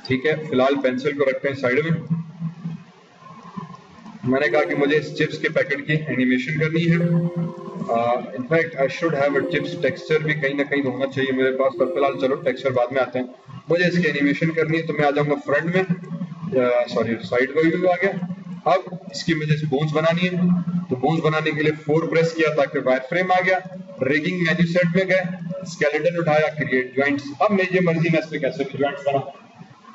ठीक है, फिलहाल पेंसिल को रखते हैं साइड में। मैंने कहा कि मुझे इस चिप्स के पैकेट की एनिमेशन करनी है। In fact I should have a chips texture भी कहीं ना कहीं होना चाहिए मेरे पास, पर फिलहाल चलो टेक्सचर बाद में आते हैं। मुझे इसकी एनिमेशन करनी है तो मैं आ जाऊंगा फ्रंट में, सॉरी साइड का व्यू आ गया। अब इसकी मुझे बोन्स बनानी है, तो बोन्स बनाने के लिए 4 प्रेस किया ताकि वायर फ्रेम आ गया। रिगिंग मेन्यू सेट में गए, स्केलेटन उठाया, क्रिएट जॉइंट्स। अब मेरी मर्जी में इस पे कैसे भी जॉइंट्स बना,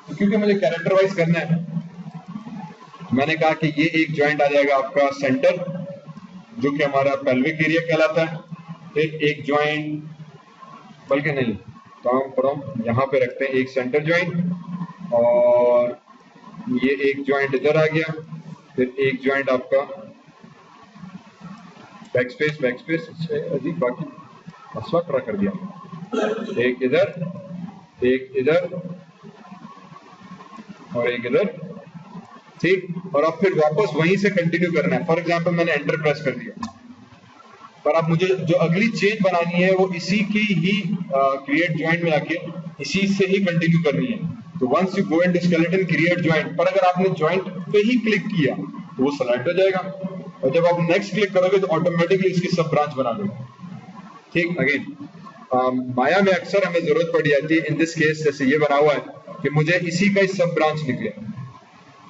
तो क्योंकि मुझे कैरेक्टर वाइज करना है, मैंने कहा कि ये एक जॉइंट आ जाएगा आपका सेंटर, जो कि हमारा पेल्विक एरिया कहलाता है। फिर एक जॉइंट, बल्कि नहीं तो यहाँ पे रखते हैं एक सेंटर जॉइंट, और ये एक जॉइंट इधर आ गया। फिर एक जॉइंट आपका बैकस्पेस अजीब बाकी मसला खड़ा कर दिया, एक इधर, एक इधर और एक इधर, ठीक। और अब फिर वापस वहीं से कंटिन्यू करना है। फॉर एग्जांपल मैंने एंटर प्रेस कर दिया, पर अब मुझे जो अगली चेंज बनानी है वो इसी की ही क्रिएट जॉइंट में आके इसी से ही कंटिन्यू करनी है। तो once you go into skeleton create joint, पर अगर आपने जॉइंट पे ही क्लिक किया तो वो सेलेक्ट हो जाएगा, और जब आप नेक्स्ट क्लिक करोगे तो ऑटोमेटिकली इसकी सब ब्रांच बना देगा, ठीक। अगेन माया में अक्सर हमें जरूरत पड़ जाती है, इन दिस केस जैसे ये बना हुआ है कि मुझे इसी का सब ब्रांच निकले,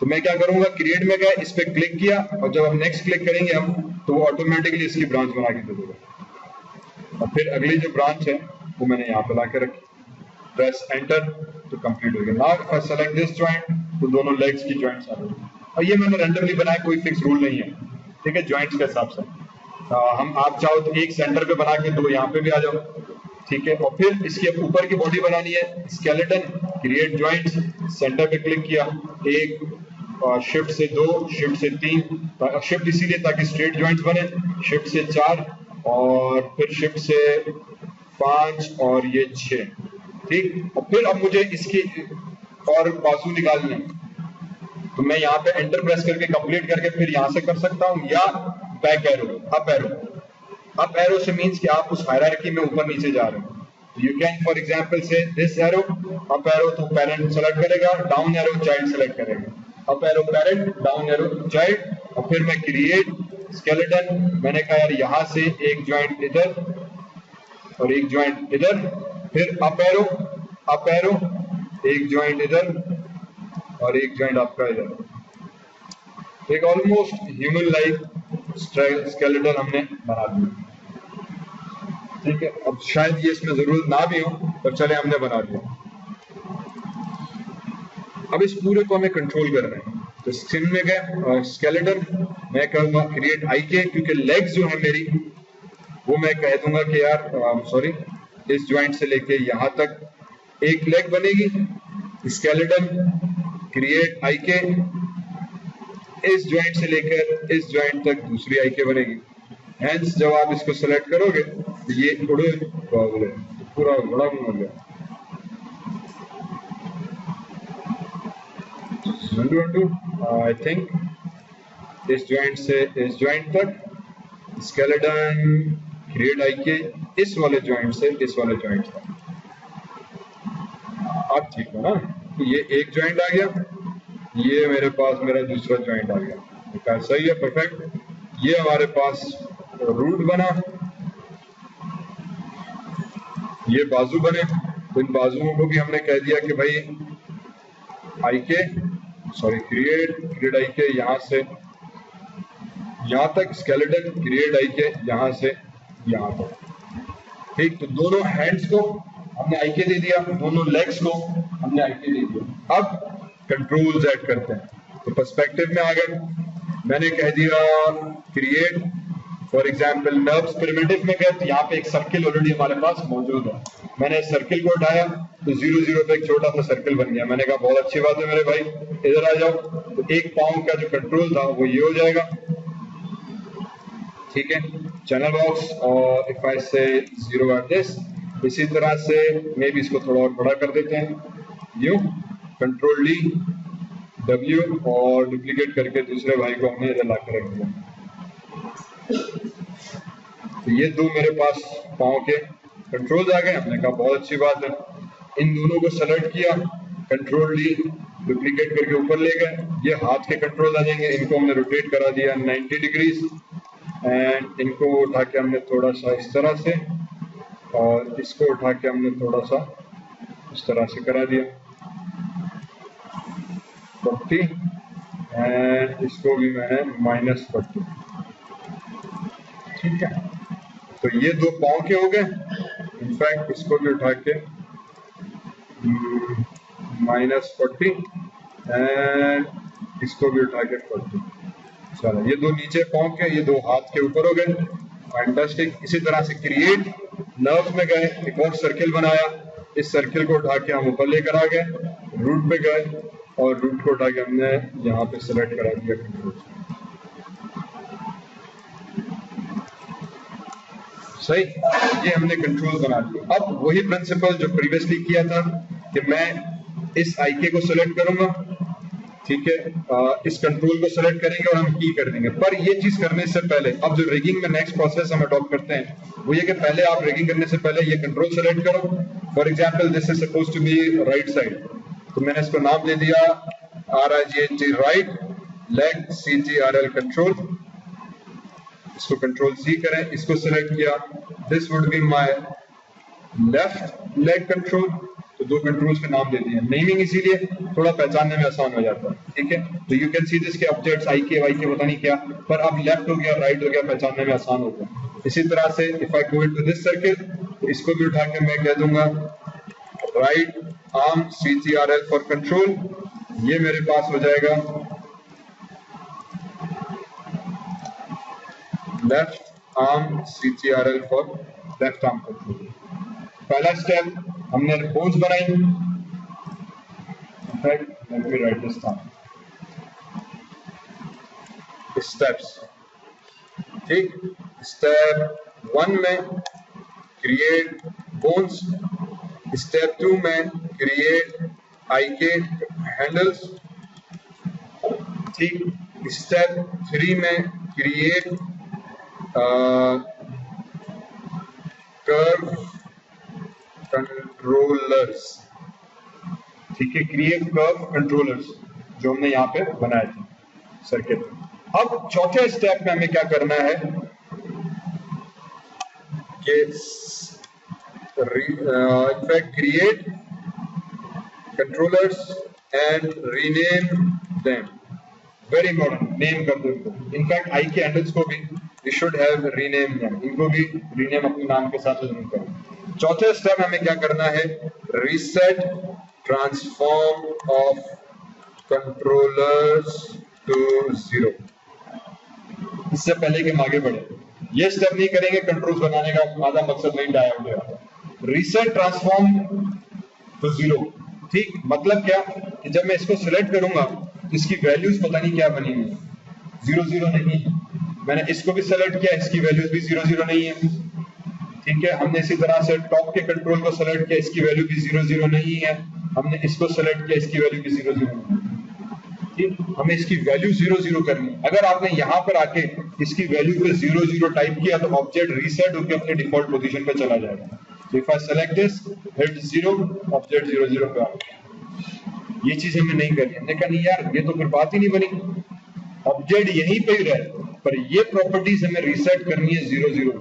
तो मैं क्या करूंगा, क्रिएट में गया, इस पे क्लिक किया, और जब हम नेक्स्ट क्लिक करेंगे हम, तो वो ऑटोमेटिकली इसकी ब्रांच बना के दे देगा। और फिर अगली जो ब्रांच है वो मैंने यहाँ पे ला के रखी, प्रेस एंटर तो कंप्लीट हो गया। Now if I select this joint, तो दोनों लेग्स की जॉइंट्स आ गई। और ये मैंने रैंडमली बनाया, कोई फिक्स रूल नहीं है, ठीक है, जॉइंट्स के हिसाब से। हम आप चाहो तो एक सेंटर पे बना के दो यहाँ पे भी आ जाओ, ठीक है। और फिर इसके ऊपर की बॉडी बनानी है, स्केलेटन क्रिएट जॉइंट्स, सेंटर पे क्लिक किया, एक शिफ्ट से 2, शिफ्ट से 3, शिफ्ट इसीलिए ताकि स्ट्रेट जॉइंट्स बने, शिफ्ट से 4, और फिर शिफ्ट से 5, और ये 6, ठीक। और फिर अब मुझे इसकी और बाजू निकालनी है, तो मैं यहाँ पे एंटर प्रेस करके कंप्लीट करके फिर यहाँ से कर सकता हूँ, या back arrow, up arrow. Up arrow से मीन्स कि आप उस हायरार्की में ऊपर नीचे जा रहे हो। यू कैन फॉर एग्जांपल से दिस एरो, अप एरो तो पेरेंट सेलेक्ट करेगा, डाउन एरो चाइल्ड सेलेक्ट करेगा, up arrow parent, down arrow child. और फिर मैं क्रिएट स्केलेटन, मैंने कहा यार यहाँ से एक जॉइंट इधर और एक जॉइंट इधर, फिर अप एरो, एक जॉइंट इधर और एक जॉइंट आपका इधर। एक ऑलमोस्ट ह्यूमन लाइक स्केलेटन हमने बना दिया, ठीक है। अब शायद ये इसमें जरूरत ना भी हो, पर चले हमने बना दिया। अब इस पूरे को हमें कंट्रोल करना है, तो स्किन में गए, स्केलेटन मैं कहूंगा क्रिएट आई के, क्योंकि लेग्स जो है मेरी वो मैं कह दूंगा कि यार सॉरी, इस जॉइंट से लेके यहाँ तक एक लेग बनेगी। स्केलेटन क्रिएट आई के, इस जॉइंट से लेकर इस जॉइंट तक दूसरी आई के बनेगी। हेंस जब आप इसको सेलेक्ट करोगे तो ये उड़े पूरा बड़ा हो गया। आई थिंक इस जॉइंट से इस जॉइंट तक, स्केलेटन क्रिएट आई के, इस वाले जॉइंट से इस वाले जॉइंट तक। अब ठीक है ना, तो ये एक जॉइंट आ गया, ये मेरे पास मेरा दूसरा जॉइंट आ गया, सही है, परफेक्ट। ये हमारे पास रूट बना, ये बाजू बने, तो इन बाजुओं को भी हमने कह दिया कि भाई आई के, सॉरी क्रिएट आई के, यहाँ से यहाँ तक, स्केलेटन क्रिएट आई के, यहाँ से यहाँ तक, ठीक। तो दोनों हैंड्स को हमने आई के दे दिया, दोनों लेग्स को हमने आई के दे दिया। अब कंट्रोल्स ऐड करते हैं, तो पर्सपेक्टिव में आ गए, मैंने कह दिया create for example nerves, primitive में गए, तो यहाँ पे एक सर्किल ऑलरेडी हमारे पास मौजूद है। मैंने सर्किल को उठाया तो 0 0 पे एक छोटा सा सर्किल बन गया। मैंने कहा बहुत अच्छी बात है मेरे भाई, इधर आ जाओ, तो एक पाउंड का जो कंट्रोल था वो ये हो जाएगा, ठीक है। चैनल बॉक्स, और इफ आई से 0 एट दिस, इसी तरह से मे भी इसको थोड़ा और बड़ा कर देते हैं, यूं कंट्रोल डी W, और डुप्लीकेट करके दूसरे भाई को हमने इधर ला कर रख दिया। तो ये दो मेरे पास पाँव के कंट्रोल्स आ गए। हमने कहा बहुत अच्छी बात है, इन दोनों को सेलेक्ट किया, कंट्रोल डी डुप्लीकेट करके ऊपर ले गए, ये हाथ के कंट्रोल आ जाएंगे, इनको हमने रोटेट करा दिया 90 डिग्रीज एंड इनको उठा के हमने थोड़ा सा इस तरह से और इसको उठा के हमने थोड़ा सा इस तरह से करा दिया 40 एंड इसको भी मैंने -40। ठीक है, तो ये दो पाँव के हो गए। इनफैक्ट इसको भी उठा के -40 एंड इसको भी उठा के 40। चलो, ये दो नीचे पाँव के, ये दो हाथ के ऊपर हो गए। फैंटास्टिक। इसी तरह से क्रिएट नर्व में गए, एक और सर्किल बनाया, इस सर्किल को उठा के हम ऊपर लेकर आ गए, रूट पे गए और रूट को उठा के हमने यहाँ पे सेलेक्ट करा दिया कंट्रोल। सही, ये हमने कंट्रोल बना दिया। अब वही प्रिंसिपल जो प्रीवियसली किया था कि मैं इस आईके को सेलेक्ट करूंगा, ठीक है, इस कंट्रोल को सेलेक्ट करेंगे और हम की कर देंगे। पर ये चीज करने से पहले अब जो रिगिंग में नेक्स्ट प्रोसेस हम अडॉप्ट करते हैं वो ये कि पहले आप रिगिंग करने से पहले ये कंट्रोल सेलेक्ट करो। For example this is suppose to be right side, तो मैंने इसको नाम दे दिया RIGHT right, leg CTRL control, इसको कंट्रोल C करें, इसको सेलेक्ट किया, this would be my left leg control. तो दो कंट्रोल्स के नाम दे दिए, नेमिंग इसीलिए थोड़ा पहचानने में आसान हो जाता है। ठीक है, तो यू कैन सी दिस के ऑब्जेक्ट्स IK YK पता नहीं क्या, पर अब लेफ्ट हो गया राइट हो गया, पहचानने में आसान हो गया। इसी तरह से if I go into this circle, इसको भी उठा के मैं कह दूंगा right arm CTRL for control, ये मेरे पास हो जाएगा left arm CTRL for left arm control. पहला स्टेप हमने पोज बनाई, let me write this down, steps. ठीक, स्टेप 1 में क्रिएट बोन्स, स्टेप 2 में क्रिएट IK हैंडल्स, ठीक, स्टेप 3 में क्रिएट कर्व कंट्रोलर्स। ठीक है, क्रिएट कर्व कंट्रोलर्स जो हमने यहाँ पे बनाए थे सर्किट। अब चौथे स्टेप में हमें क्या करना है कि in fact create controllers and rename them. Very important, name कर दो इनको। इनफैक्ट IK हैंडल्स को भी we should have rename them, इनको भी रीनेम अपने नाम के साथ जरूर करें। चौथे स्टेप में हमें क्या करना है, reset transform of controllers to 0। इससे पहले कि हम आगे बढ़े, ये स्टेप नहीं करेंगे, कंट्रोल्स बनाने का आधा मकसद वही डाया हो गया। रीसेट ट्रांसफॉर्म टू 0, ठीक, मतलब क्या कि जब मैं इसको सिलेक्ट करूंगा इसकी वैल्यूज पता नहीं क्या बनी हुई, 0 0 नहीं। मैंने इसको भी सेलेक्ट किया, इसकी वैल्यूज भी 0 0 नहीं है। ठीक है, हमने इसी तरह से टॉप के कंट्रोल को सेलेक्ट किया, इसकी वैल्यू भी 0 0 नहीं है। हमने इसको सेलेक्ट किया, इसकी वैल्यू भी 0 0 नहीं है। ठीक, हमें इसकी वैल्यू 0 0 करनी। अगर आपने यहाँ पर आके इसकी वैल्यू पे 0 0 टाइप किया तो ऑब्जेक्ट रीसेट होकर अपने डिफॉल्ट पोजीशन पे चला जाएगा। So if I select this, hit 0, object 0 0 पे आ गया। ये चीज हमें नहीं करनी। हमने कहा नहीं यार, ये तो फिर बात ही नहीं बनी, ऑब्जेक्ट यहीं पे ही रहे, पर ये प्रॉपर्टीज हमें रीसेट करनी है 0 0,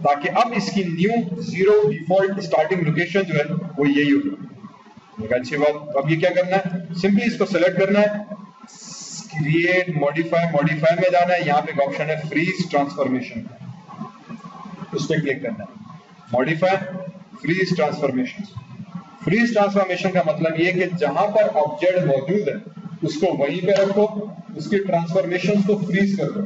ताकि अब इसकी न्यू 0 डिफॉल्ट स्टार्टिंग लोकेशन जो है वो यही होगी। अच्छी बात। अब ये क्या करना है, सिंपली इसको सेलेक्ट करना है, क्रिएट मॉडिफाई, मॉडिफाई में जाना है, यहाँ पे एक ऑप्शन है फ्रीज ट्रांसफॉर्मेशन, उस पर क्लिक करना है, modify freeze transformation. Freeze transformation का मतलब ये कि जहां पर ऑब्जेक्ट मौजूद है उसको वहीं पे रखो, उसके ट्रांसफॉर्मेशन को फ्रीज कर दो।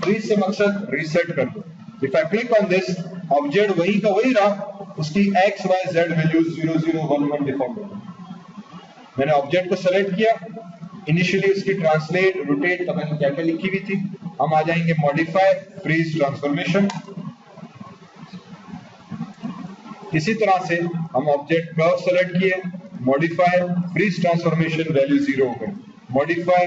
फ्रीज से मकसद रीसेट कर दो। If I click on this, object वहीं का वही रहा, उसकी x y z values 0 0 1 1 default हो गई। मैंने ऑब्जेक्ट को सेलेक्ट किया, इनिशियली उसकी ट्रांसलेट रोटेट पता नहीं क्या क्या लिखी हुई थी, हम आ जाएंगे मॉडिफाई फ्रीज ट्रांसफॉर्मेशन। इसी तरह से हम ऑब्जेक्ट कर्व सेलेक्ट किए, मॉडिफाई फ्रीज ट्रांसफॉर्मेशन वैल्यू 0 हो गई, मॉडिफाई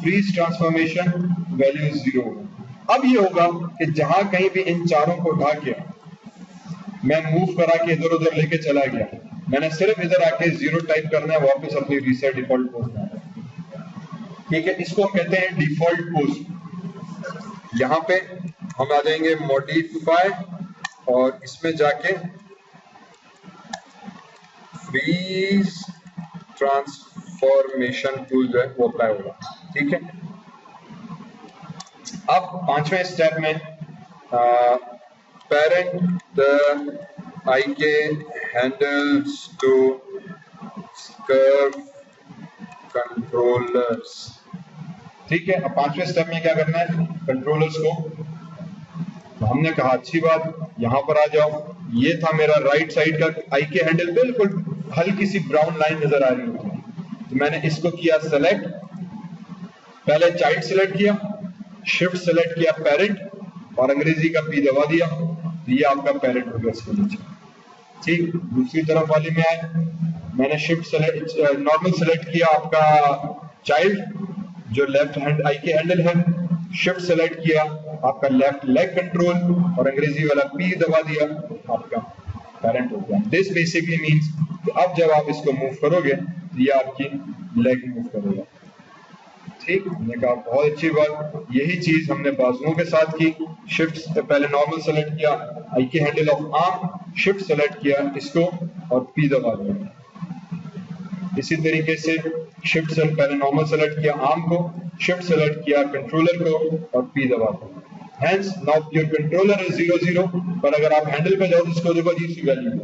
फ्रीज ट्रांसफॉर्मेशन वैल्यू 0 हो गई। अब ये होगा कि जहां कहीं भी इन चारों को उठा के मैं मूव करा के इधर उधर लेके चला गया, मैंने सिर्फ इधर आके 0 टाइप करना है, वापस अपनी रीसेट डिफॉल्ट पोस्ट में। ठीक है, इसको हम कहते हैं डिफॉल्ट पोस्ट। यहाँ पे हम आ जाएंगे मॉडिफाई और इसमें जाके फ्रीज ट्रांसफॉर्मेशन टूल जो है वो अप्लाई होगा। ठीक है, अब 5वें स्टेप में parent the IK handles to curve controllers। ठीक है, अब 5वें स्टेप में क्या करना है, कंट्रोलर्स को तो हमने कहा अच्छी बात, यहां पर आ जाओ। ये था मेरा राइट साइड का IK हैंडल, बिल्कुल हल्की सी ब्राउन लाइन नजर आ रही होती, तो मैंने इसको किया सेलेक्ट, पहले चाइल्ड सेलेक्ट किया, शिफ्ट सेलेक्ट किया पेरेंट और अंग्रेजी का P दबा दिया, ये आपका पेरेंट हो गया इसके नीचे। ठीक, दूसरी तरफ वाले में आए, मैंने शिफ्ट सेलेक्ट नॉर्मल सेलेक्ट किया आपका चाइल्ड जो लेफ्ट हैंड IK हैंडल है, शिफ्ट सेलेक्ट किया आपका लेफ्ट लेग कंट्रोल और अंग्रेजी वाला P दबा दिया, आपका पेरेंट हो गया। दिस बेसिकली मींस कि अब जब आप इसको मूव करोगे तो ये आपकी लेग मूव करेगा। ठीक, हमने कहा बहुत अच्छी बात, यही चीज हमने बाजुओं के साथ की। शिफ्ट पहले नॉर्मल सेलेक्ट किया IK handle of arm, shift select किया इसको और P दबा दिया। इसी तरीके से शिफ्ट से पहले नॉर्मल सेलेक्ट किया आर्म को, शिफ्ट सेलेक्ट किया कंट्रोलर को और P दबा दिया। Hence now your controller is 0 0, पर अगर आप हैंडल पे जाओ तो इसको देखो अजीब सी वैल्यू है,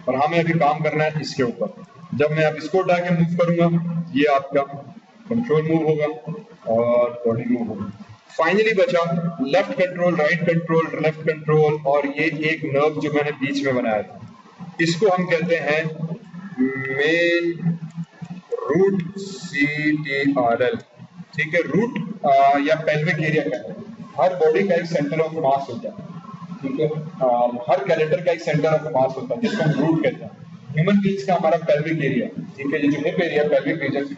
और हमें अभी काम करना है इसके ऊपर। जब मैं अब इसको उठा के मूव करूंगा ये आपका कंट्रोल मूव होगा और बॉडी मूव होगा। फाइनली बचा left control, right control, left control और ये एक नर्व जो मैंने बीच में बनाया था, इसको हम कहते हैं मेन रूट CTRL। ठीक है, रूट या पेल्विक एरिया कहते हैं। हर बॉडी का एक सेंटर ऑफ मास होता है। ठीक है, हर कैरेक्टर का एक सेंटर ऑफ मास होता है जिसको हम रूट कहते हैं। ह्यूमन बींग्स का हमारा पेल्विक एरिया, ठीक है, ये जो हिप एरिया पेल्विक रीजन,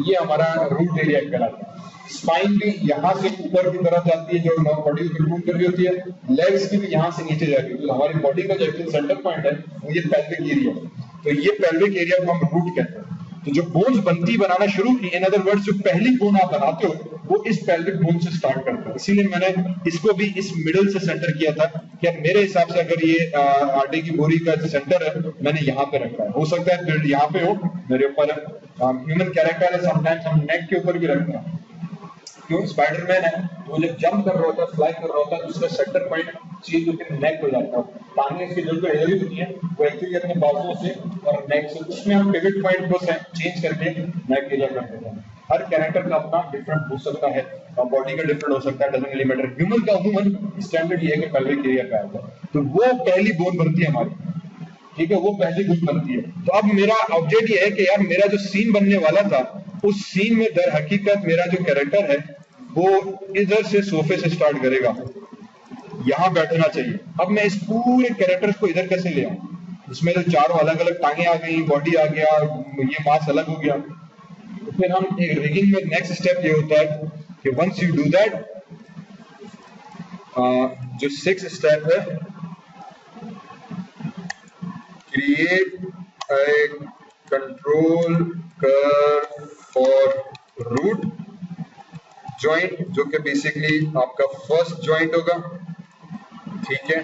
ये हमारा रूट एरिया कहलाता है। स्पाइन भी यहाँ से ऊपर की तरफ जाती है जो बॉडी को कंट्रोल कर रही होती है, लेग्स की भी यहाँ से नीचे जा रही है, तो हमारी बॉडी का जो एक्चुअल सेंटर पॉइंट है वो ये पेल्विक एरिया है। तो ये पेल्विक एरिया को हम रूट कहते हैं। तो जो बोन्स बनाना शुरू की, इन अदर वर्ड्स जो पहली बोन आप बनाते हो वो इस पेल्विक बोन से स्टार्ट करता है। इसीलिए मैंने इसको भी इस मिडल से सेंटर किया था कि मेरे हिसाब से अगर ये आटे की बोरी का जो सेंटर है मैंने यहाँ पे रखा है, हो सकता है यहाँ पे हो, मेरे ऊपर ह्यूमन कैरेक्टर है, समटाइम्स हम नेक के ऊपर भी रखते हैं। क्यों, स्पाइडरमैन है तो जब जंप कर रहा होता है, फ्लाई कर रहा होता है, तो उसका सेंटर पॉइंट चेंज होकर नेक हो जाता है। टांगें इसकी जो इधर ही होती है वो एक्चुअली अपने बाजुओं से और नेक से, उसमें हम पिवट पॉइंट को चेंज करके नेक एरिया कर देते हैं। हर कैरेक्टर का अपना डिफरेंट हो सकता है और बॉडी का डिफरेंट हो सकता है, डजंट रियली मैटर। ह्यूमन का अमूमन स्टैंडर्ड ये है कि पेल्विक एरिया का आता है, तो वो पहली बोन बनती है हमारी। ठीक है, वो पहली बोन बनती है। तो अब मेरा ऑब्जेक्ट ये है कि यार मेरा जो सीन बनने वाला था उस सीन में दर हकीकत मेरा जो कैरेक्टर है वो इधर से सोफे से स्टार्ट करेगा, यहां बैठना चाहिए। अब मैं इस पूरे कैरेक्टर को इधर कैसे ले आऊं, इसमें तो चारों अलग अलग टांगे आ गई, बॉडी आ गया, ये मांस अलग हो गया। तो फिर हम एक रिगिंग में नेक्स्ट स्टेप ये होता है कि वंस यू डू दैट, जो 6th स्टेप है, create a control curve for root joint, जो कि बेसिकली आपका फर्स्ट जॉइंट होगा। ठीक है,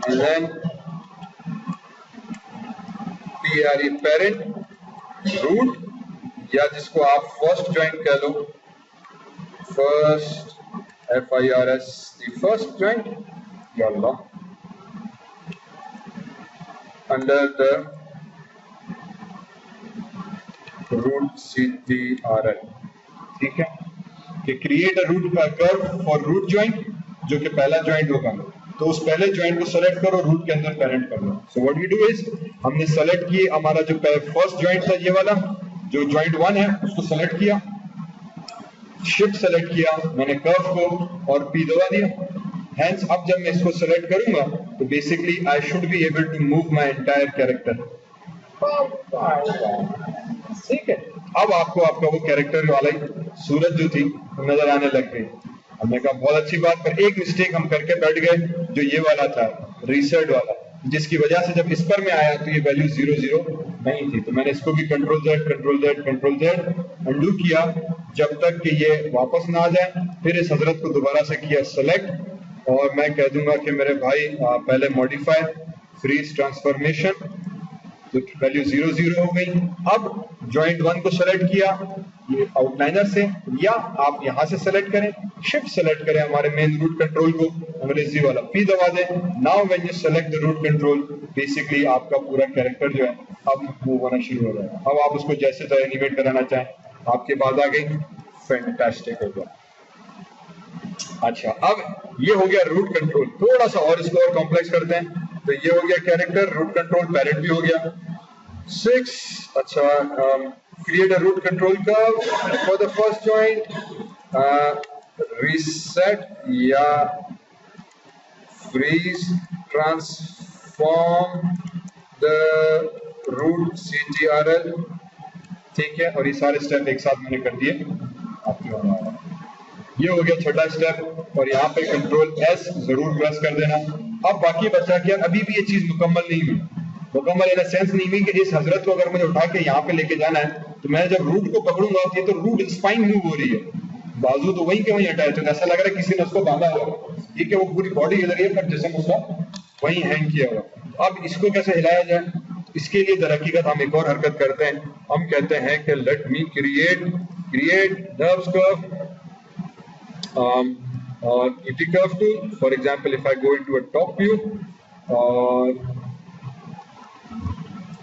and then PRE parent root, या जिसको आप फर्स्ट जॉइंट कह लो, first FIRS, the first joint, या Allah, under the root CTRL। ठीक है, कि create a root curve for root joint, जो कि पहला जॉइंट होगा, तो उस पहले जॉइंट को सेलेक्ट करो, रूट के अंदर पेरेंट कर लो। So what we do is, हमने सेलेक्ट किए हमारा जो फर्स्ट जॉइंट था, ये वाला जो जॉइंट 1 है उसको सेलेक्ट किया, शिफ्ट सेलेक्ट किया मैंने कर्व को और P दबा दिया। हेंस अब जब मैं इसको सेलेक्ट करूंगा तो basically I should be able to move my entire character. ठीक है, अब आपको आपका वो कैरेक्टर वाला सूरत जो थी नजर आने लग गई। हमने कहा बहुत अच्छी बात, पर एक मिस्टेक हम करके बैठ गए जो ये वाला था, रीसेट वाला। जिसकी वजह से जब इस पर मैं आया तो ये वैल्यू 0 0 नहीं थी। तो मैंने इसको भी कंट्रोल Z अंडू किया जब तक कि ये वापस ना आ जाए। फिर इस हजरत को दोबारा से किया सेलेक्ट और मैं कह दूंगा कि मेरे भाई पहले मॉडिफाई फ्रीज ट्रांसफॉर्मेशन, तो वैल्यू 0 0 हो गई। अब जॉइंट 1 को सेलेक्ट किया ये आउटलाइनर से, या आप यहां से सेलेक्ट करें, शिफ्ट सेलेक्ट करें हमारे मेन रूट कंट्रोल को, अंग्रेजी वाला P दबा दें। Now when you select the root control, basically आपका पूरा कैरेक्टर जो है अब मूव होना शुरू हो जाएगा। अब आप उसको जैसे तो एनिमेट कराना चाहें, आपके बाद आ गई, फैंटास्टिक हो गया। अच्छा, अब ये हो गया रूट कंट्रोल। थोड़ा सा और इसको और कॉम्प्लेक्स करते हैं, तो ये हो गया कैरेक्टर, रूट कंट्रोल पैरेट भी हो गया। 6, अच्छा, create a root control curve for the first joint, reset या freeze transform the root CTRL, ठीक है। और ये सारे स्टेप एक साथ मैंने कर दिए, आपके ये हो गया छठा स्टेप। और यहाँ पे कंट्रोल S जरूर प्रेस कर देना। अब बाकी बचा क्या, अभी भी ये चीज मुकम्मल नहीं हुई, मुकम्मल इन सेंस नहीं हुई कि इस हजरत को अगर मुझे उठा के यहाँ पे लेके जाना है तो मैं जब रूट को पकड़ूंगा ये तो रूट स्पाइन मूव हो रही है, बाजू तो वहीं के वहीं अटैच है, ऐसा लग रहा है किसी ने उसको बांधा हुआ। ठीक है, वो पूरी बॉडी इधर है पर जिस्म उसका वहीं हैंग किया हुआ। अब इसको कैसे हिलाया जाए, इसके लिए दर हकीकत हम एक और हरकत करते हैं। हम कहते हैं कि let me create nerves curve और ET curve tool. For example, if I go into a top view, और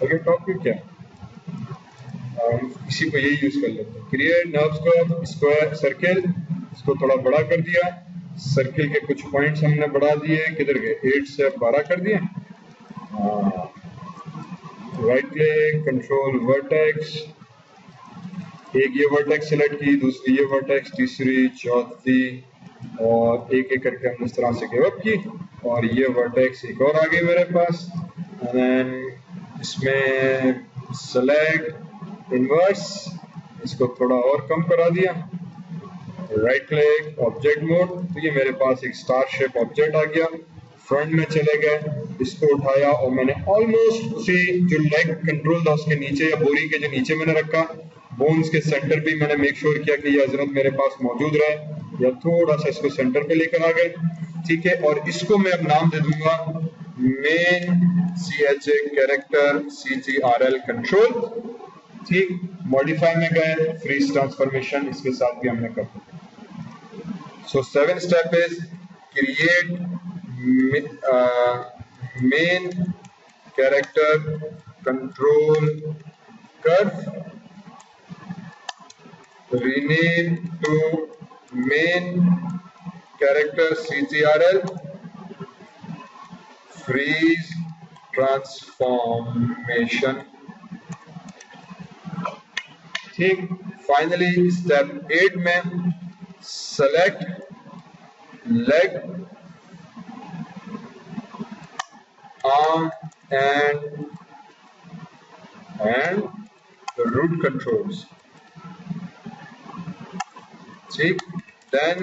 अगर टॉप व्यू क्या, इसी को यही यूज कर लेते हैं। Create nerves curve square circle, इसको थोड़ा बड़ा कर दिया, सर्किल के कुछ पॉइंट्स हमने बढ़ा दिए, किधर गए, 8 से 12 कर दिए। राइट क्लिक, कंट्रोल वर्टेक्स, एक ये वर्टेक्स सेलेक्ट की, दूसरी ये वर्टेक्स, तीसरी, चौथी, और एक एक करके हमने इस तरह से गिव अप की। और ये वर्टेक्स एक और आ गई मेरे पास, इसमें सेलेक्ट इनवर्स, इसको थोड़ा और कम करा दिया, राइट क्लिक, ऑब्जेक्ट मोड, तो ये मेरे पास एक स्टार शेप ऑब्जेक्ट आ गया। फ्रंट में चले गए, इसको उठाया और मैंने ऑलमोस्ट उसी जो लेग कंट्रोल था उसके नीचे या बोरी के जो नीचे मैंने रखा, बोन्स के सेंटर भी मैंने मेक श्योर किया कि ये हजरत मेरे पास मौजूद रहे, या थोड़ा सा इसको सेंटर पे लेकर आ गए। ठीक है, और इसको मैं अब नाम दे दूंगा main CHA character CTRL control. ठीक, मॉडिफाई में गए, फ्रीज ट्रांसफॉर्मेशन इसके साथ भी हमने कर दिया। सो 7 step is create main character control curve, rename to main character CTRL, freeze transformation। ठीक, फाइनली स्टेप 8 में select leg, arm and the root controls। ठीक, then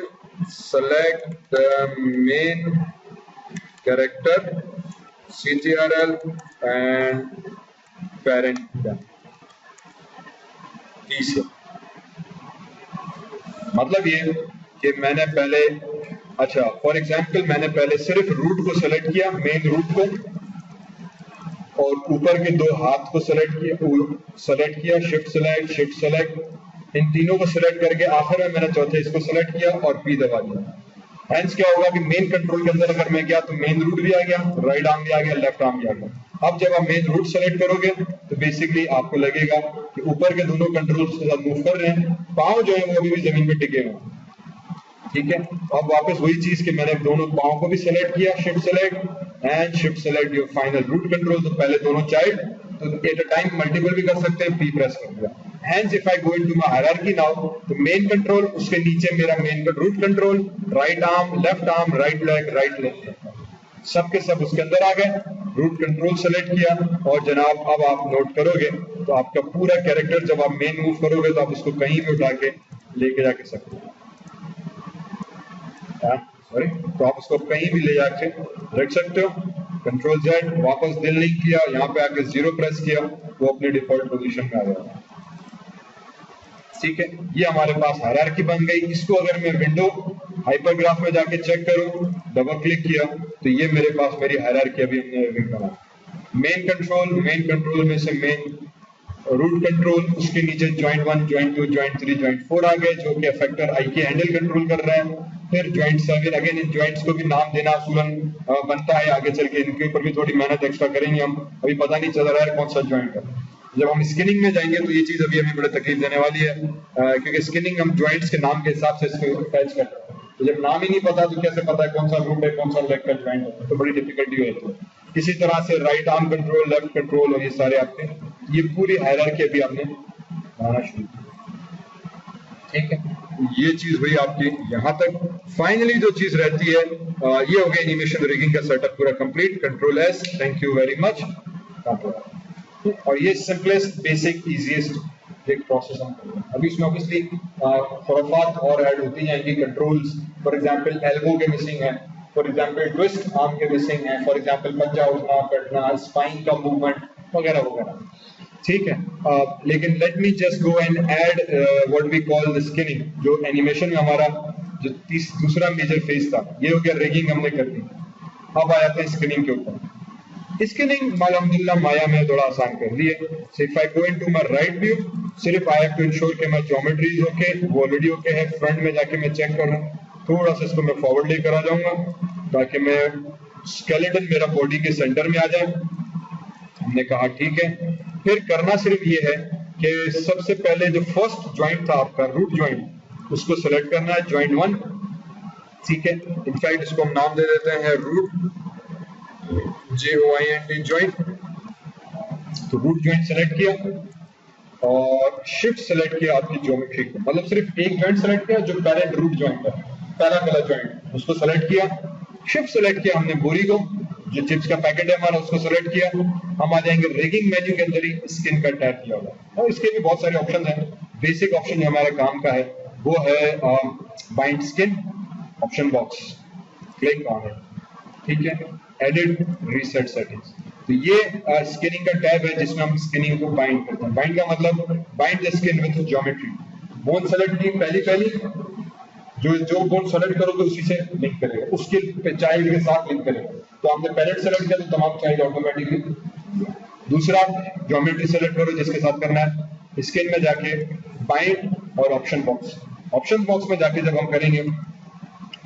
select the main character CTRL and parent की से। मतलब ये कि मैंने पहले, अच्छा फॉर एग्जांपल मैंने पहले सिर्फ रूट को सेलेक्ट किया, मेन रूट को, और ऊपर के 2 हाथ को सेलेक्ट किया, शिफ्ट सेलेक्ट, इन तीनों को सिलेक्ट करके आखिर में मैंने चौथे इसको सिलेक्ट किया और P दबा दिया। हेंस क्या होगा कि मेन कंट्रोल के अंदर अगर मैं गया तो मेन रूट भी आ गया, राइट आर्म भी आ गया, लेफ्ट आर्म भी आ गया। अब जब आप मेन रूट सेलेक्ट करोगे तो बेसिकली आपको लगेगा कि ऊपर के दोनों कंट्रोल्स के साथ मूव कर रहे हैं, पांव जो है वो अभी भी जमीन पे टिके हुए। ठीक है, अब वापस वही चीज कि मैंने दोनों पांव को भी सेलेक्ट किया, shift select your final root control, तो पहले दोनों चाइल्ड, तो एट अ टाइम मल्टीपल भी कर सकते हैं, P प्रेस कर दिया। Hence if I go into my hierarchy now, तो मेन कंट्रोल, उसके नीचे मेरा main root control, right arm, right leg, सब के सब उसके अंदर आ गए। रूट कंट्रोल सेलेक्ट किया और जनाब अब आप नोट करोगे तो आपका पूरा कैरेक्टर जब आप मेन मूव करोगे तो आप उसको कहीं भी उठा के लेके जाके सकते हो। सॉरी, तो आप उसको कहीं भी ले जाके रख सकते हो। कंट्रोल Z, वापस दिल नहीं किया, यहाँ पे आके 0 प्रेस किया, वो अपने डिफॉल्ट पोजीशन में आ जाएगा। ठीक है, ये हमारे पास हायरार्की बन गई। इसको अगर मैं विंडो हाइपरग्राफ में जाके चेक करूं, डबल क्लिक किया, तो ये मेरे पास मेरी हायरार्की अभी हमने बना। मेन कंट्रोल में से मेन रूट कंट्रोल, उसके नीचे जॉइंट 1, जॉइंट 2, जॉइंट 3, जॉइंट 4 आ गए, जो कि अफेक्टर आई के हैंडल कंट्रोल कर रहे हैं। फिर जॉइंट 7, अगेन इन जॉइंट्स को भी नाम देना सूरन बनता है, आगे चल के इनके ऊपर भी थोड़ी मेहनत एक्स्ट्रा करेंगे हम, अभी पता नहीं चल रहा है कौन सा जॉइंट है। जब हम स्किनिंग में जाएंगे तो ये चीज अभी हमें बड़े तकलीफ देने वाली है, क्योंकि स्किनिंग हम जॉइंट्स के नाम के हिसाब से इसको अटैच करते हैं, तो जब नाम ही नहीं पता तो कैसे पता है कौन सा रूट है, कौन सा लेग का जॉइंट है, तो बड़ी डिफिकल्टी होती है। इसी तरह से right arm control, left control और ये सारे आपके, ये पूरी हायरार्की अभी आपने बनाना शुरू किया। ठीक है, ये चीज हुई आपकी यहाँ तक। फाइनली जो चीज रहती है, ये हो गया एनिमेशन रिगिंग का सेटअप पूरा complete. Control S, thank you very much. और ये सिंपलेस्ट, बेसिक, इजीएस्ट एक प्रोसेस हम कर रहे हैं। अभी इसमें ऑब्वियसली खुराफात और ऐड होती जाएंगी। कंट्रोल्स, फॉर एग्जांपल एल्बो के मिसिंग है, फॉर एग्जांपल ट्विस्ट आर्म के मिसिंग है, फॉर एग्जांपल पंजा उठना, कटना, स्पाइन का मूवमेंट वगैरह वगैरह। ठीक है, लेकिन let me just go and add what we call the skinning, जो एनिमेशन में हमारा जो दूसरा मेजर फेज था, ये हो गया रिगिंग हमने कर दी। अब आ जाते हैं स्किनिंग के ऊपर। स्किनिंग अल्हम्दुलिल्लाह माया में थोड़ा आसान कर दी है। So if I go into my right view, सिर्फ I have to ensure कि मैं ज्योमेट्रीज ओके, वो ऑलरेडी ओके है। फ्रंट में जाके मैं चेक करूं, थोड़ा सा इसको मैं फॉरवर्ड लेकर आ जाऊंगा ताकि मैं स्केलेटन मेरा बॉडी के सेंटर में आ जाए। हमने कहा ठीक है। फिर करना सिर्फ ये है कि सबसे पहले जो फर्स्ट ज्वाइंट था आपका रूट ज्वाइंट, उसको सेलेक्ट करना है, ज्वाइंट 1। ठीक है, इनफैक्ट इसको हम नाम दे देते हैं रूट JOINT ज्वाइंट। तो रूट ज्वाइंट सेलेक्ट किया और शिफ्ट सेलेक्ट किया आपकी ज्योमेट्री को, मतलब सिर्फ एक ज्वाइंट सेलेक्ट किया जो पेरेंट रूट ज्वाइंट है, पहला ज्वाइंट, उसको सेलेक्ट किया। शिफ्ट सेलेक्ट किया हमने बोरी को, जो चिप्स का पैकेट है हमारा, उसको सेलेक्ट किया। हम आ जाएंगे रिगिंग मेन्यू के अंदर ही स्किन का टैब किया होगा, और इसके भी बहुत सारे ऑप्शन हैं। बेसिक ऑप्शन जो हमारे काम का है वो है bind skin, option box, click on it. ठीक है, एडिट रीसेट सेटिंग्स। तो ये स्किनिंग का टैब है जिसमें हम स्किनिंग को बाइंड करते हैं। बाइंड का मतलब bind the skin with geometry. Bone select की पहली जो बोन सेलेक्ट करोगे उसी से लिंक करेगा, उसके चाइल्ड के साथ लिंक करेगा। तो हमने पैरेंट सेलेक्ट किया तो तमाम चाइल्ड ऑटोमेटिकली। दूसरा ज्योमेट्री सेलेक्ट करो जिसके साथ करना है, स्किन में जाके बाइंड और ऑप्शन बॉक्स में जाके जब हम करेंगे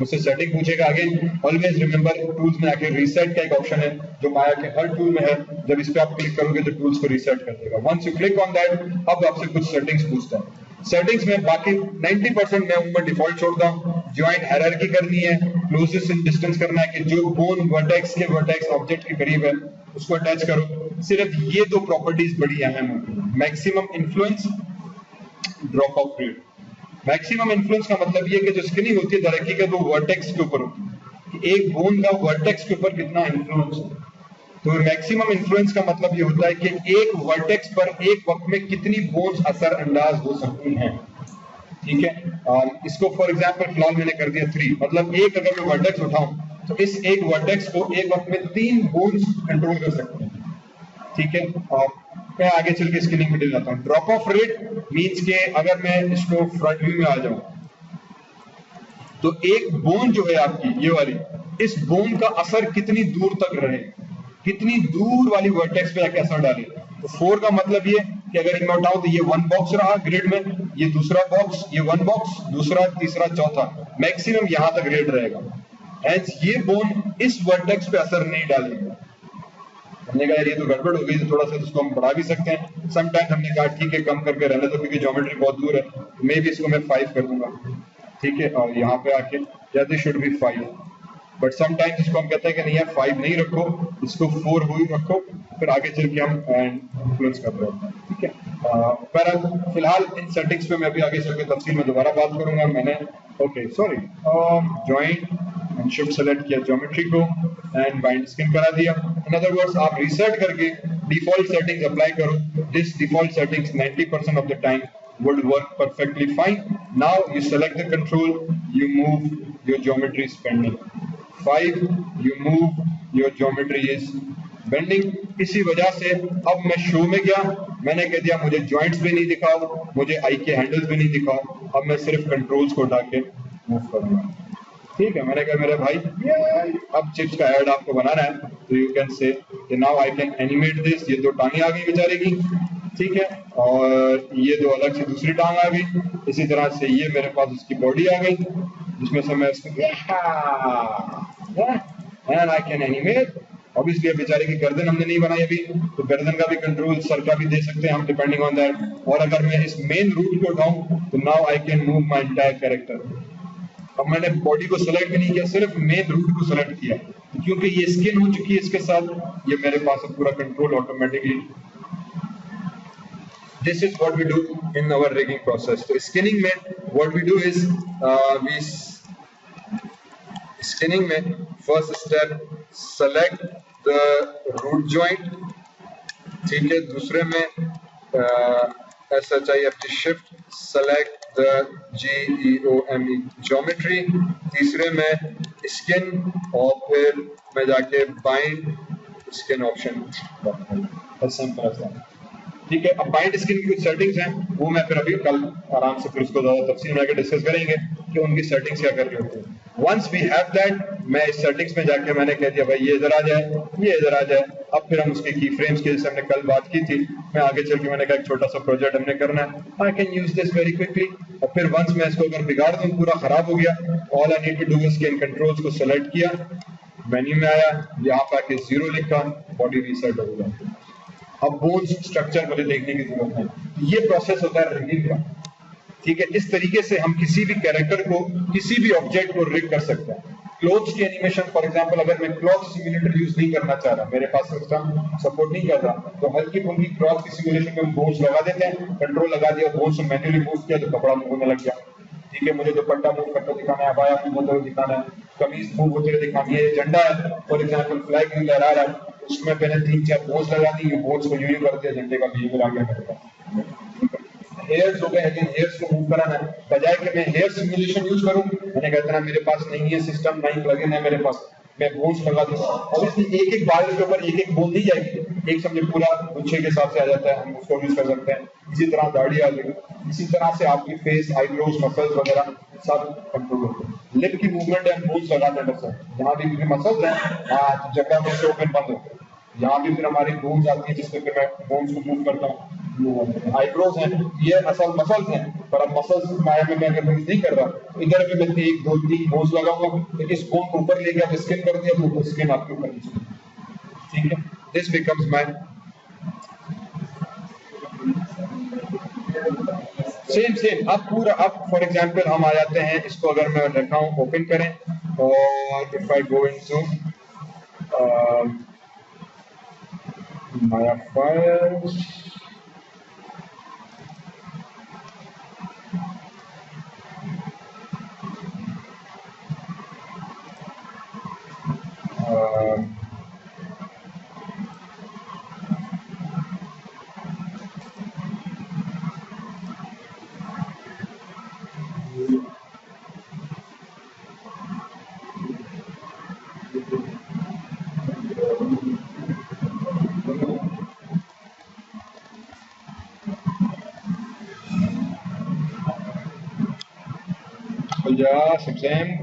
मुझसे सेटिंग पूछेगा। अगेन ऑलवेज रिमेंबर, टूल्स में आके रीसेट का एक ऑप्शन है जो माया के हर टूल में है। जब इस पे आप क्लिक करोगे तो टूल्स को रीसेट कर देगा। Once you click on that, अब आपसे कुछ सेटिंग्स पूछता है। सेटिंग्स में बाकी 90% मैं ऊपर डिफॉल्ट छोड़ता हूँ। ज्वाइंट हायरार्की करनी है, क्लोजेस्ट इन डिस्टेंस करना है कि जो बोन वर्टेक्स के वर्टेक्स ऑब्जेक्ट के करीब है उसको अटैच करो। सिर्फ ये दो प्रॉपर्टीज बड़ी अहम है। Maximum influence, drop of rate. Maximum influence का मतलब ये कि जो स्किनिंग होती है दर हकीकत वो वर्टेक्स के ऊपर होती है कि एक बोन का वर्टेक्स के ऊपर कितना इन्फ्लुएंस है। तो मैक्सिमम इन्फ्लुएंस का मतलब ये होता है कि एक वर्टेक्स पर एक वक्त में कितनी बोन्स असरअंदाज हो सकती हैं। ठीक है, इसको फॉर एग्जांपल फिलहाल मैंने कर दिया 3, मतलब एक अगर मैं वर्टेक्स उठाऊं तो इस एक वर्टेक्स को एक वक्त में 3 बोन्स कंट्रोल कर सकते हैं। ठीक है, और मैं आगे चल के स्किनिंग में जाता हूँ। ड्रॉप ऑफ रेट मींस के अगर मैं इसको फ्रंट व्यू में आ जाऊं तो एक बोन जो है आपकी ये वाली, इस बोन का असर कितनी दूर तक रहे, कितनी दूर वाली वर्टेक्स पे जाके असर डाले। तो 4 का मतलब ये कि अगर मैं उठाऊं तो ये 1 बॉक्स रहा ग्रिड में, ये दूसरा बॉक्स, ये 1 बॉक्स, दूसरा, तीसरा, चौथा, मैक्सिमम यहां तक ग्रिड रहेगा। एंड ये बोन इस वर्टेक्स पे असर नहीं डालेगा। हमने कहा यार ये तो गड़बड़ हो गई, तो थोड़ा सा इसको हम बढ़ा भी सकते हैं। समटाइम्स हमने कहा ठीक है कम करके रहने दो क्योंकि ज्योमेट्री बहुत दूर है, मे भी इसको मैं 5 कर दूंगा। ठीक है, और यहाँ पे आके या शुड बी 5, बट समटाइम्स इसको हम कहते हैं कि नहीं यार 5 नहीं रखो, इसको 4 हुई रखो, फिर आगे चल के हम इन्फ्लुएंस कर रहे हैं। ठीक है, पर फिलहाल इन सेटिंग्स पे मैं अभी आगे चल के तफसील में दोबारा बात करूंगा। मैंने ज्वाइंट एंड शिफ्ट सेलेक्ट किया ज्योमेट्री को एंड बाइंड स्किन करा दिया। इन अदर वर्ड्स आप रीसेट करके डिफॉल्ट सेटिंग्स अप्लाई करो। This default settings 90% of the time would work perfectly fine. Now you select the control, you move your geometry spending 5, you move your geometry is bending. इसी वजह से अब मैं show में गया, मैंने कह दिया मुझे जॉइंट्स भी नहीं दिखाओ, मुझे आई के हैंडल्स भी नहीं दिखाओ, अब मैं सिर्फ कंट्रोल्स को उठा के मूव करूंगा। ठीक है, मैंने कहा मेरे भाई अब चिप्स का ऐड आपको बनाना है तो you can say now I can animate this. ये दो टांगे आ गई बेचारे की, ठीक है, और ये दो अलग से दूसरी टांग आ गई। इसी तरह से ये मेरे पास उसकी बॉडी आ गई जिसमें से मैं and I can animate. Obviously बेचारे की गर्दन हमने नहीं बनाई अभी, तो गर्दन का भी कंट्रोल, सर का भी दे सकते हैं हम डिपेंडिंग ऑन दैट। और अगर मैं इस मेन रूट को उठाऊं तो now I can move my entire character. अब मैंने बॉडी को सेलेक्ट भी नहीं किया, सिर्फ मेन रूट को सेलेक्ट किया, क्योंकि ये स्किन हो चुकी है इसके साथ, ये मेरे पास पूरा control automatically. This is what we do in our rigging process. So skinning में what we do is skinning में first step select the root joint, ठीक है। दूसरे में SHIFT shift select the GEOME geometry। तीसरे में skin और फिर मैं जाके bind skin option। ठीक है, अब बाइंड स्किन की कुछ सेटिंग्स हैं, वो मैं फिर अभी कल आराम से फिर उसको ज्यादा तफसील में आके डिस्कस करेंगे कि उनकी सेटिंग्स क्या कर रही होती है। वंस वी हैव दैट, मैं इस सेटिंग्स में जाके मैंने कह दिया भाई ये इधर आ जाए, ये इधर आ जाए। अब फिर हम उसके की फ्रेम्स की, जैसे हमने कल बात की थी, मैं आगे चल के मैंने कहा एक छोटा सा प्रोजेक्ट हमने करना है, I can use this very quickly. और फिर वंस मैं इसको अगर बिगाड़ दूं, पूरा खराब हो गया, all I need to do is in controls को सेलेक्ट किया, मेन्यू में आया, यहाँ पे आके 0 लिखा, बॉडी रीसेट हो गया। अब बोन्स स्ट्रक्चर मुझे देखने की जरूरत है। ये प्रोसेस होता है रिगिंग का, ठीक है। इस तरीके से हम किसी भी कैरेक्टर को, किसी भी ऑब्जेक्ट को रिग कर सकते हैं। क्लोथ्स की एनिमेशन फॉर एग्जांपल, अगर मैं क्लॉथ सिमुलेटर यूज नहीं करना चाह रहा, मेरे पास सिस्टम सपोर्ट नहीं कर रहा, तो हल्की फुल्की क्लॉथ की सिमुलेशन में बोन्स लगा देते हैं, कंट्रोल लगा दिया, बोन्स मैन्युअली मूव किया तो कपड़ा मूव होने लग गया। ठीक है, मुझे दुपट्टा मूव करते दिखाना है, अबाया मूव होते हुए दिखाना है, कमीज मूव होते हुए दिखानी है, झंडा है फॉर एग्जांपल, फ्लैग लहरा रहा है, उसमें मैंने 3-4 बोन्स लगा दी, ये बोन्स को यूं कर दिया, झंडे का बिहेवियर आ गया। हेयर्स हो गए, अगेन हेयर्स को मूव कराना है, बजाय कि मैं हेयर सिमुलेशन यूज करूं, मैंने कहता ना मेरे पास नहीं है सिस्टम, नहीं प्लगइन है मेरे पास, मैं बोन्स लगा दूंगा। ऑब्वियसली एक बाल के ऊपर एक बोन दी जाएगी, एक समझे पूरा गुच्छे के हिसाब से आ जाता है, हम उसको यूज कर सकते हैं। इसी तरह दाढ़ी आ गई, इसी तरह से आपकी फेस, आईब्रोज, मसल्स वगैरह सब कंट्रोल होते हैं। लिप की मूवमेंट है, बोन्स लगाते हैं बस, यहाँ भी मसल्स हैं, तो जगह में से ओपन बंद होते हैं, यहाँ भी फिर हमारी बोन्स आती है जिसमें फिर मैं बोन्स को मूव करता हूँ। आईब्रोज हैं, ये असल मसल्स हैं, पर अब मसल्स माया में मैं अगर यूज नहीं कर रहा, तो इधर भी मैं 1, 2, 3 बोन्स लगाऊंगा, तो इस बोन को ऊपर ले गया तो स्किन कर दिया, तो स्किन आपके ऊपर नीचे, ठीक है। This becomes my same. अब पूरा, अब फॉर एग्जांपल हम आ जाते हैं, इसको अगर मैं रखा हूँ, ओपन करें, और if I go into Maya files,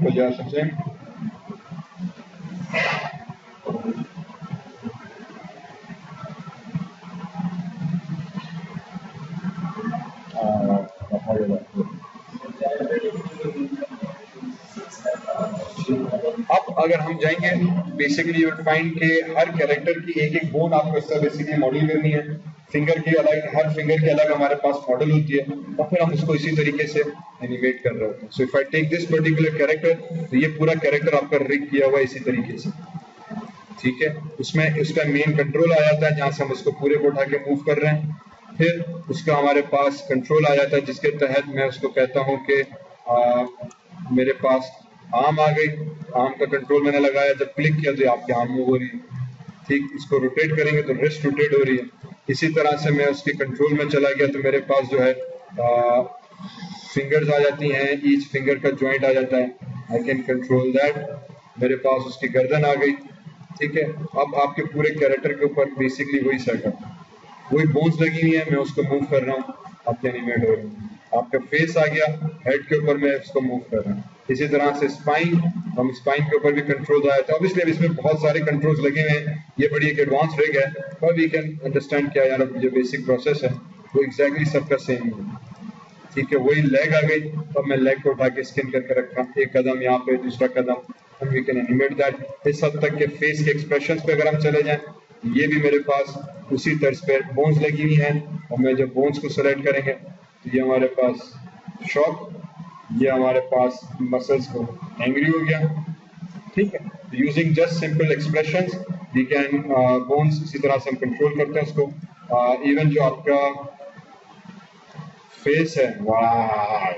Kuja Samsem. अब अगर हम जाएंगे, बेसिकली यू विल फाइंड के हर कैरेक्टर की एक बोन आपको इस तरह बेसिकली मॉडल करनी है। फिंगर की अलग, हर फिंगर की अलग हमारे पास मॉडल होती है, और फिर हम उसको इसी तरीके से एनिमेट कर रहे होते हैं। So if I take this particular character, तो ये पूरा कैरेक्टर आपका रिग किया हुआ है इसी तरीके से, ठीक है। उसमें उसका मेन कंट्रोल आ जाता है, जहां से हम उसको पूरे को उठा के मूव कर रहे हैं। फिर उसका हमारे पास कंट्रोल आ जाता है, जिसके तहत मैं उसको कहता हूँ कि मेरे पास आर्म आ गई, आर्म का कंट्रोल मैंने लगाया, जब क्लिक किया तो आपकी आर्म मूव हो रही है, ठीक। इसको रोटेट करेंगे तो रिस्ट रोटेट हो रही है। इसी तरह से मैं उसके कंट्रोल में चला गया तो मेरे पास जो है फिंगर्स आ जाती हैं, ईच फिंगर का जॉइंट आ जाता है, आई कैन कंट्रोल दैट। मेरे पास उसकी गर्दन आ गई, ठीक है, अब आपके पूरे कैरेक्टर के ऊपर बेसिकली वही सेटअप, वही बोन्स लगी हुई है, मैं उसको मूव कर रहा हूँ, आपके एनिमेट हो रहे हैं। आपका फेस आ गया, हेड के ऊपर मैं उसको मूव कर रहा हूँ। इसी तरह से स्पाइन, हम स्पाइन के ऊपर भी कंट्रोल आया था। ऑब्वियसली अब इसमें बहुत सारे कंट्रोल्स लगे हुए हैं, ये बड़ी एक एडवांस रिग है, पर वी कैन अंडरस्टैंड क्या यार जो बेसिक प्रोसेस है वो एग्जैक्टली सबका सेम है। ठीक है, वही लेग आ गई, तो मैं लेग को उठा के स्किन करके रखा, एक कदम यहाँ पे, दूसरा कदम, and we can animate that. इस हद तक के फेस के एक्सप्रेशंस पे अगर हम चले जाएं, ये भी मेरे पास उसी तर्ज पे बोन्स लगी हुई हैं, और मैं जब बोन्स को सेलेक्ट करेंगे तो ये हमारे पास शॉक, ये हमारे पास मसल्स को एंग्री हो गया। ठीक है, using just simple expressions we can bones, इसी तरह से हम कंट्रोल करते हैं उसको। इवन जो आपका फेस है, वाह,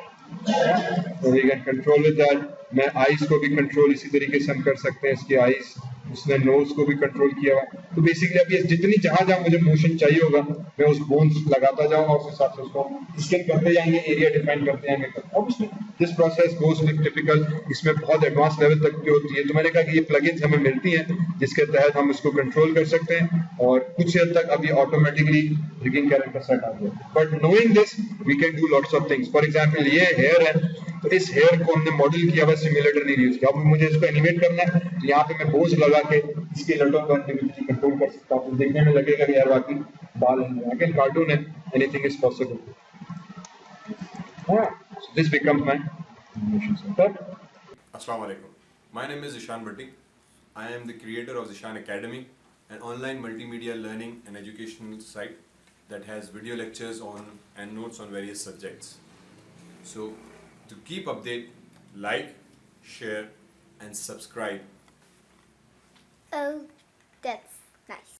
तो we can control with that. मैं आईज को भी कंट्रोल इसी तरीके से हम कर सकते हैं, इसकी आईज, उसने नोज को भी कंट्रोल किया हुआ। तो बेसिकली अब ये जितनी जहां जहां मुझे मोशन चाहिए होगा, मैं उस बोन्स लगाता जाऊंगा, उस हिसाब से उसको स्किन करते जाएंगे, एरिया डिफाइन करते जाएंगे। Obviously this process goes with typical, इसमें बहुत एडवांस लेवल तक की होती है। तो मैंने कहा कि ये प्लगइन्स हमें मिलती हैं जिसके तहत हम इसको कंट्रोल कर सकते हैं, और कुछ हद तक अभी ऑटोमेटिकली रिगिंग कैरेक्टर सेट आ गया। But knowing this we can do lots of things. For example ये हेयर है, तो इस हेयर को हमने मॉडल किया हुआ, सिमुलेटर नहीं यूज किया। अब मुझे इसको एनिमेट करना है, तो यहाँ पे मैं बोझ लगा के इसके लटों पर कंट्रोल कर सकता हूँ, तो देखने में लगेगा कि यार बाकी बाल हैं, अगेन कार्टून है, एनीथिंग इज पॉसिबल। हाँ, this becomes my animation centre. Assalamu alaikum. My name is Ishan Bhatti. I am the creator of Zishan Academy, an online multimedia learning and educational site that has video lectures on and notes on various subjects. So, to keep update, like, share, and subscribe. Oh, that's nice.